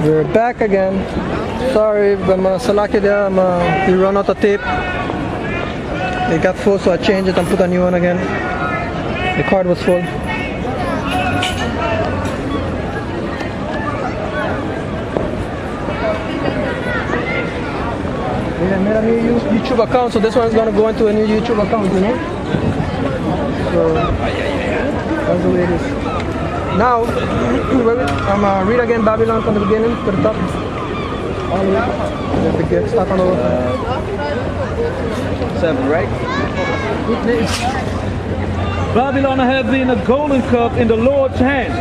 We're back again. Sorry, but Salaki there, we run out of tape. It got full, so I changed it and put a new one again. The card was full. Yeah, I made a new YouTube account, so this one is going to go into a new YouTube account, you know? So, that's the way it is. Now, I'm going to read again Babylon from the beginning to the top. All the way. You have to get stuck on over. 7, right? Babylon has been a golden cup in the Lord's hand.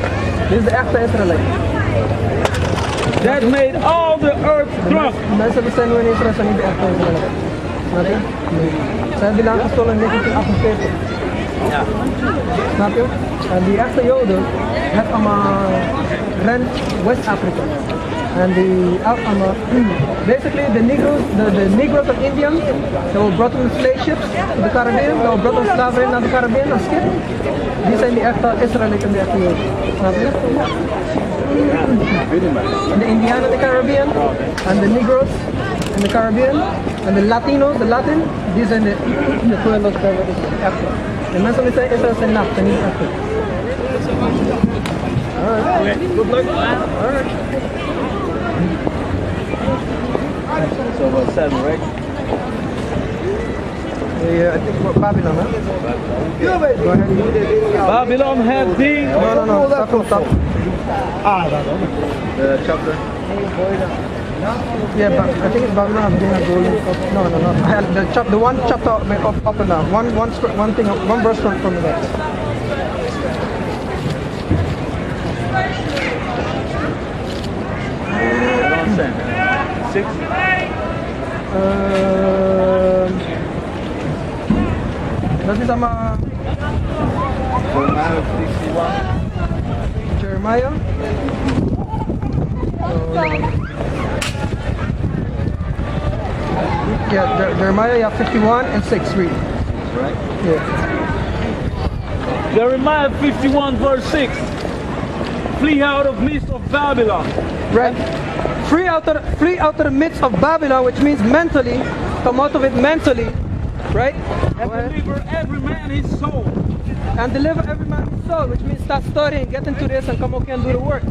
This is the echte Israelite. That made all the earth drunk. Mensen die zijn nu in Israël zijn niet de echte Israëlieten. Snap je? Ze hebben die land gestolen in 1948. Ja. Snap je? En die echte Joden hebben allemaal rent West-Afrika. En die allemaal, basically the Negroes of India, they were brought on slave ships to the Caribbean, they were brought on slavery naar de Caribbean, naar schip. Die zijn die echte Israëlieten en de echte Joden. Snap je? The Indians in the Caribbean, and the Negroes in the Caribbean, and the Latinos, the Latin, these are the Pueblos of Africa. The mensen die zijn Israël zijn nacht, en niet Afrika. Alright. Good luck. Alright. So about 7, right? Yeah, I think Babylon, huh? Go ahead. Babylon has been... No, stop. The chapter. Yeah, but I think it's Babylon has been a golden cup. No. The one chapter up and down. One verse from the next. Around 10. 6. Dat is allemaal Jeremiah. Yeah, Jeremiah, you have 51 and 6, read. Right? Yeah. Jeremiah 51 verse 6. Flee out of midst of Babylon. Right. Flee out of the midst of Babylon, which means mentally, come out of it mentally, right? And deliver every man his soul. And deliver every man his soul, which means start studying, get into this, and come okay and do the work.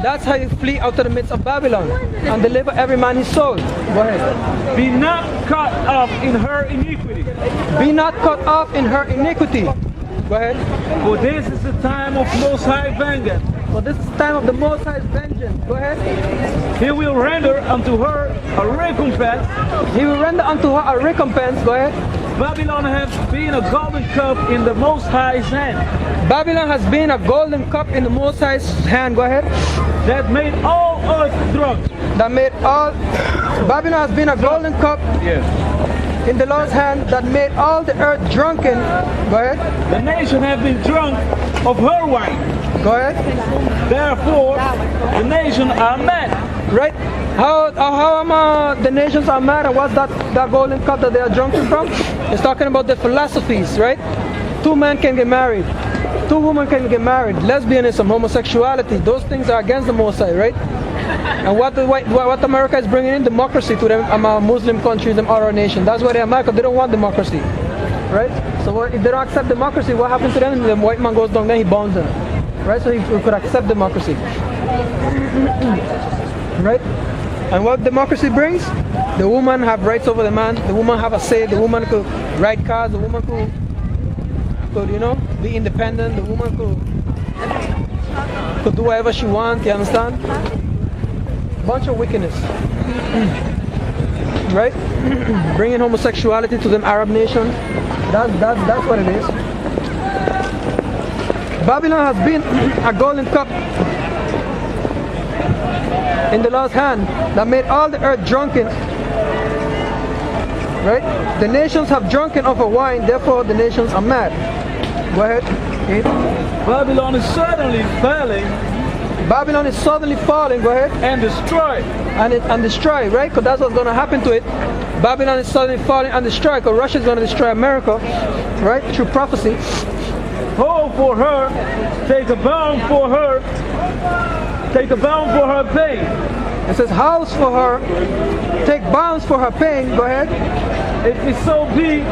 That's how you flee out of the midst of Babylon and deliver every man his soul. Go ahead. Be not caught up in her iniquity. Be not caught up in her iniquity. Go ahead. For this is the time of Most High vengeance. For this is the time of the Most High's vengeance. Go ahead. He will render unto her a recompense. He will render unto her a recompense. Go ahead. Babylon has been a golden cup in the Most High's hand. Babylon has been a golden cup in the Most High's hand. Go ahead. That made all earth drunk. That made all. Babylon has been a golden cup. Yes. In the Lord's hand that made all the earth drunken. Go ahead. The nation has been drunk of her wine. Go ahead. Therefore, the nations are mad. Right? How the nations are mad, and what's that golden cup that they are drunken from? It's talking about the philosophies, right? 2 men can get married. 2 women can get married. Lesbianism, homosexuality, those things are against the Most High, right? And what America is bringing in? Democracy to them, Muslim countries and other nations. That's why they are mad, because they don't want democracy, right? So if they don't accept democracy, what happens to them? The white man goes down there, he bombs them, right? So he could accept democracy, right? And what democracy brings? The woman have rights over the man. The woman have a say. The woman could ride cars. The woman could be independent. The woman could do whatever she wants. You understand? Bunch of wickedness, right? Bringing homosexuality to them Arab nation. That's what it is. Babylon has been a golden cup in the Lord's hand that made all the earth drunken. Right? The nations have drunken of her wine, therefore the nations are mad. Go ahead. Babylon is certainly falling. Babylon is suddenly falling. Go ahead. And destroyed. And destroyed, right? Because that's what's going to happen to it. Babylon is suddenly falling and destroyed, because Russia is going to destroy America, right? Through prophecy. Hoe for her, take a bound for her, take a bound for her pain. It says house for her, take bounds for her pain. Go ahead. If it so be,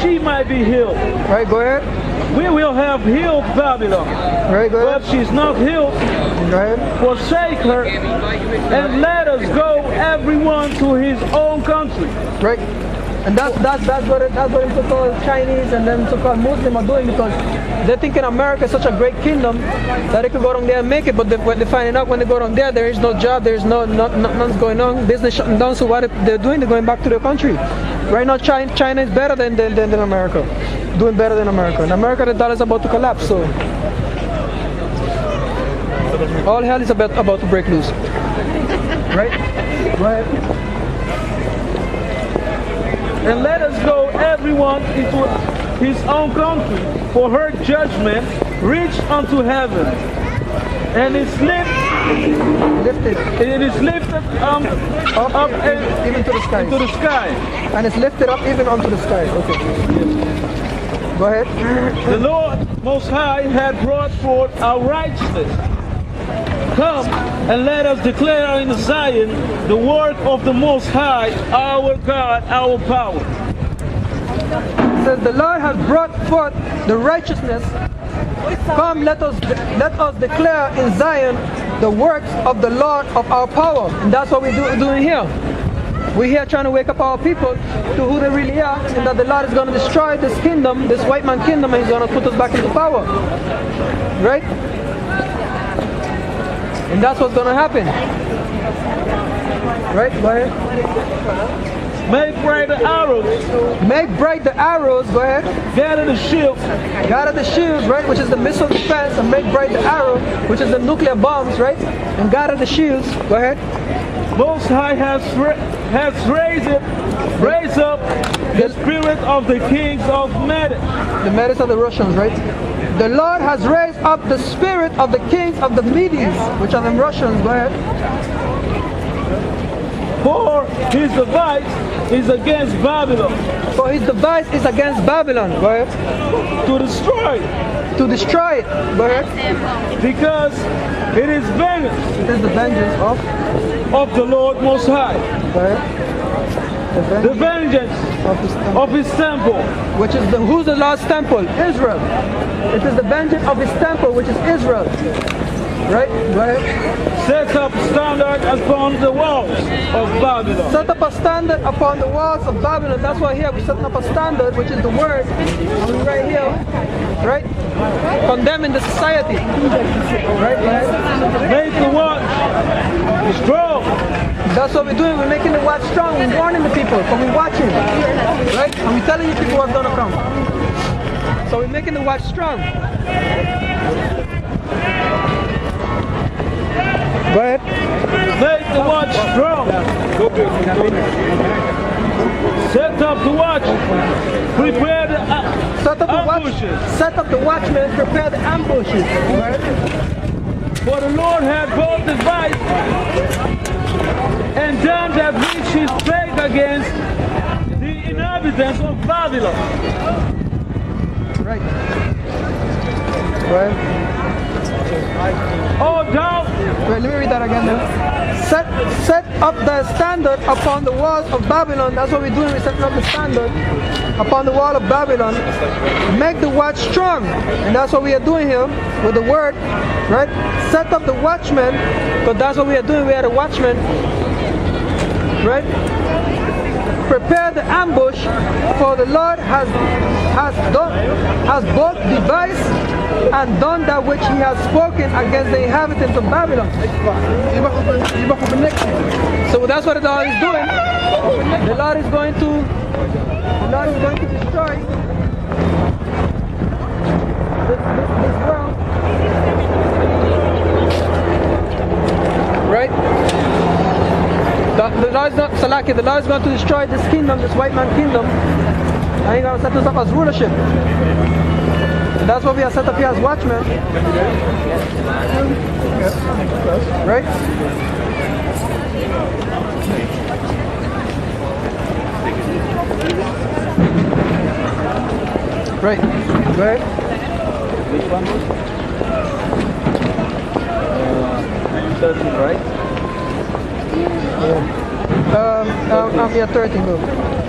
she might be healed. Right, go ahead. We will have healed Babylon. Right, go But ahead. she's not healed. Go ahead. Forsake her and let us go everyone to his own country. Right. And that's what so-called Chinese and then so-called Muslim are doing, because they think in America is such a great kingdom that they could go down there and make it, but what they're finding out when they go down there is no job, there is nothing's going on, business shutting down. So what they're doing, they're going back to their country. Right now, China is better than America, doing better than America. In America, the dollar is about to collapse. So all hell is about to break loose. Right? Go ahead. And let us go everyone into his own country, for her judgment reached unto heaven, and it is lifted up even to the sky. into the sky. And it's lifted up even onto the sky. Okay. Go ahead. The Lord Most High had brought forth our righteousness. Come and let us declare in Zion the work of the Most High, our God, our power. It says the Lord has brought forth the righteousness. Come, let us declare in Zion the works of the Lord of our power. And that's what we're doing here. We're here trying to wake up our people to who they really are, and that the Lord is going to destroy this kingdom, this white man kingdom, and he's going to put us back into power. Right? And that's what's going to happen. Right? Go ahead. Make bright the arrows. Make bright the arrows. Go ahead. Gather the shields. Gather the shields, right? Which is the missile defense. And make bright the arrow, which is the nuclear bombs, right? And gather the shields. Go ahead. Most High has raised up the spirit of the kings of Medes. The Medes are the Russians, right? The Lord has raised up the spirit of the kings of the Medes, which are the Russians. Go ahead. For his device is against Babylon. For his device is against Babylon. Go ahead. To destroy. To destroy it. Go ahead. Because it is vengeance. It is the vengeance of the Lord Most High. Go ahead. The vengeance of his temple. Which is who's the Lord's temple? Israel. It is the vengeance of his temple, which is Israel. Right? Go ahead. Set up standard upon the walls of Babylon. Set up a standard upon the walls of Babylon. That's why here we're setting up a standard, which is the word. And right here, right? Condemning the society. Right? Go ahead. Make the watch strong. That's what we're doing. We're making the watch strong. We're warning the people, but we're watching. Right? And we're telling you people what's going to come. So we're making the watch strong. Go ahead. Make the watch strong. Set up the watch. Prepare the ambushes. Set up the watchmen. Prepare the ambushes. Go ahead. For the Lord had both devised and done that which he spake against the inhabitants of Babylon. Right. Go ahead. Oh, thou. Wait, let me read that again now. Set up the standard upon the walls of Babylon. That's what we're doing. We're setting up the standard upon the wall of Babylon. Make the watch strong. And that's what we are doing here with the word. Right? Set up the watchmen. Because that's what we are doing. We are the watchmen. Right? Prepare the ambush, for the Lord has both devised and done that which he has spoken against the inhabitants of Babylon. So that's what the Lord is doing. The Lord is going to destroy this world. Right? The Lord is not Salaki, the Lord is going to destroy this kingdom, this white man kingdom, and he's going to set us up as rulership. And that's what we are set up here as watchmen. Right? Right. Go ahead. 13, right? Yeah, 13, bro.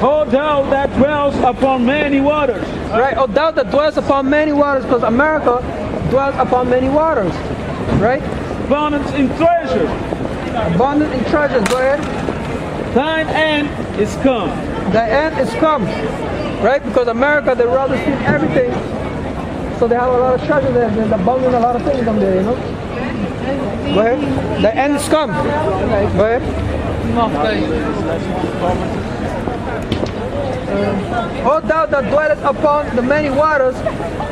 O thou that dwells upon many waters. Right, oh thou that dwells upon many waters, because America dwells upon many waters. Right? Abundance in treasure. Abundant in treasures, go ahead. Thine end is come. The end is come. Right? Because America, they rather steal everything. So they have a lot of treasure there. There's abundant a lot of things on there, you know? Go ahead. The end is come. Go ahead. O thou that dwellest upon the many waters,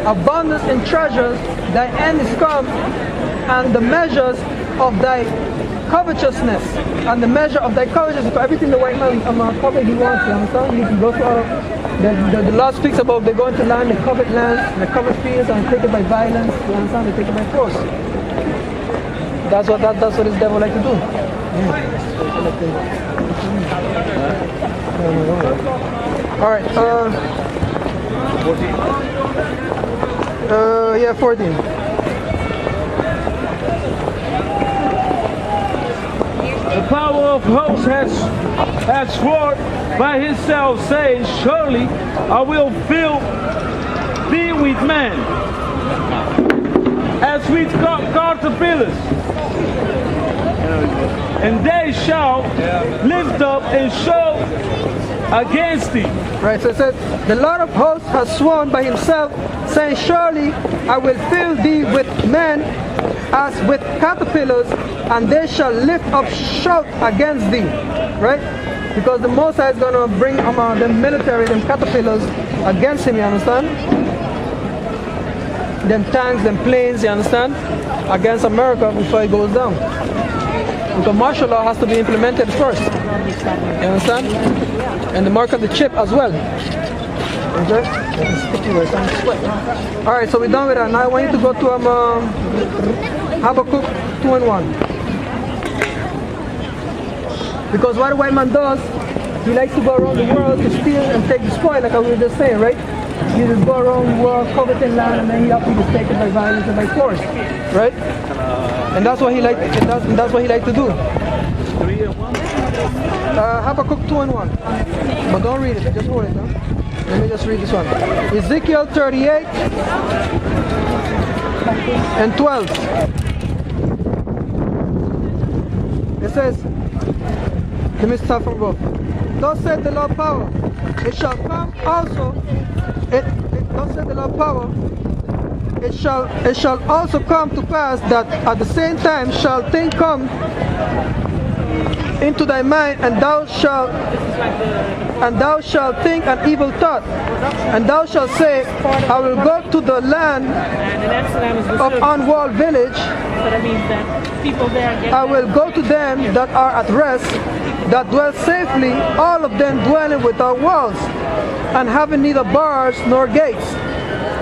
abundance in treasures, thy end is come, and the measures of thy covetousness, and the measure of thy covetousness, for everything the white man covet he wants, you understand? He can go to all the law speaks about they go into land, they covet lands, they covet fields, and take it by violence, you understand? They take it by force. That's what this devil like to do. Alright, 14. The power of hosts has sworn by himself, saying, surely I will fill thee with men, as with caterpillars, and they shall lift up and show against thee. Right, so it says, the Lord of hosts has sworn by himself, saying, surely I will fill thee with men as with caterpillars, and they shall lift up shout against thee. Right? Because the Most High is going to bring the military, them caterpillars, against him, you understand? Them tanks, them planes, you understand? Against America before it goes down. Because martial law has to be implemented first. You understand? And the mark of the chip as well. Okay? Alright, so we're done with that. Now I want you to go to Habakkuk 2:1. Because what the white man does, he likes to go around the world to steal and take the spoil, like I was just saying, right? He just go around the world, coveting land, and then he have people take it by violence and by force. Right? And that's what he like. That's what he like to do. Habakkuk 2:1. But don't read it. Just hold it. Huh? Let me just read this one. Ezekiel 38 and 12. It says, let me start from above. Thus said the Lord power, it shall come also. Thus said the Lord power. It shall also come to pass that at the same time shall thing come into thy mind, and thou shalt think an evil thought, and thou shalt say, I will go to the land of unwalled village. I will go to them that are at rest, that dwell safely, all of them dwelling without walls, and having neither bars nor gates,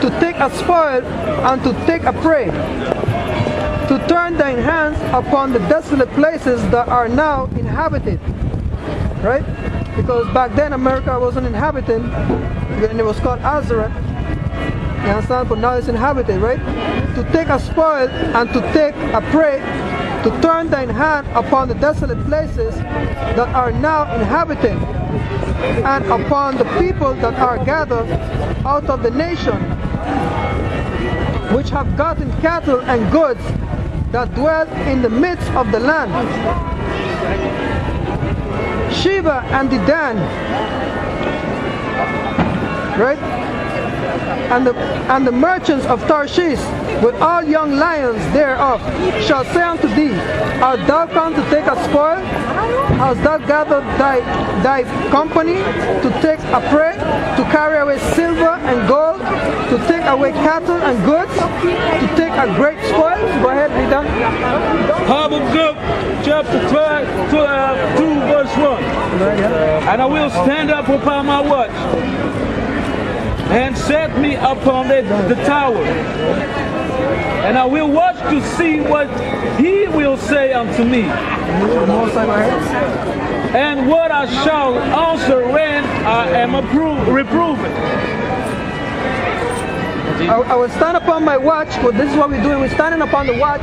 to take a spoil and to take a prey, to turn thine hands upon the desolate places that are now inhabited. Right? Because back then America wasn't inhabited, and it was called Azareth. You understand? But now it's inhabited, right? To take a spoil and to take a prey, to turn thine hand upon the desolate places that are now inhabited, and upon the people that are gathered out of the nation, which have gotten cattle and goods, that dwell in the midst of the land. Sheba and Dedan, right? And the merchants of Tarshish, with all young lions thereof, shall say unto thee, art thou come to take a spoil? Hast thou gathered thy company to take a prey, to carry away silver and gold, to take away cattle and goods, to take a great spoil? Go ahead, read that. Habakkuk chapter 2 verse 1. And I will stand up upon my watch, and set me upon the tower, and I will watch to see what he will say unto me, and what I shall answer when I am reproved. I will stand upon my watch. Well, this is what we're doing. We're standing upon the watch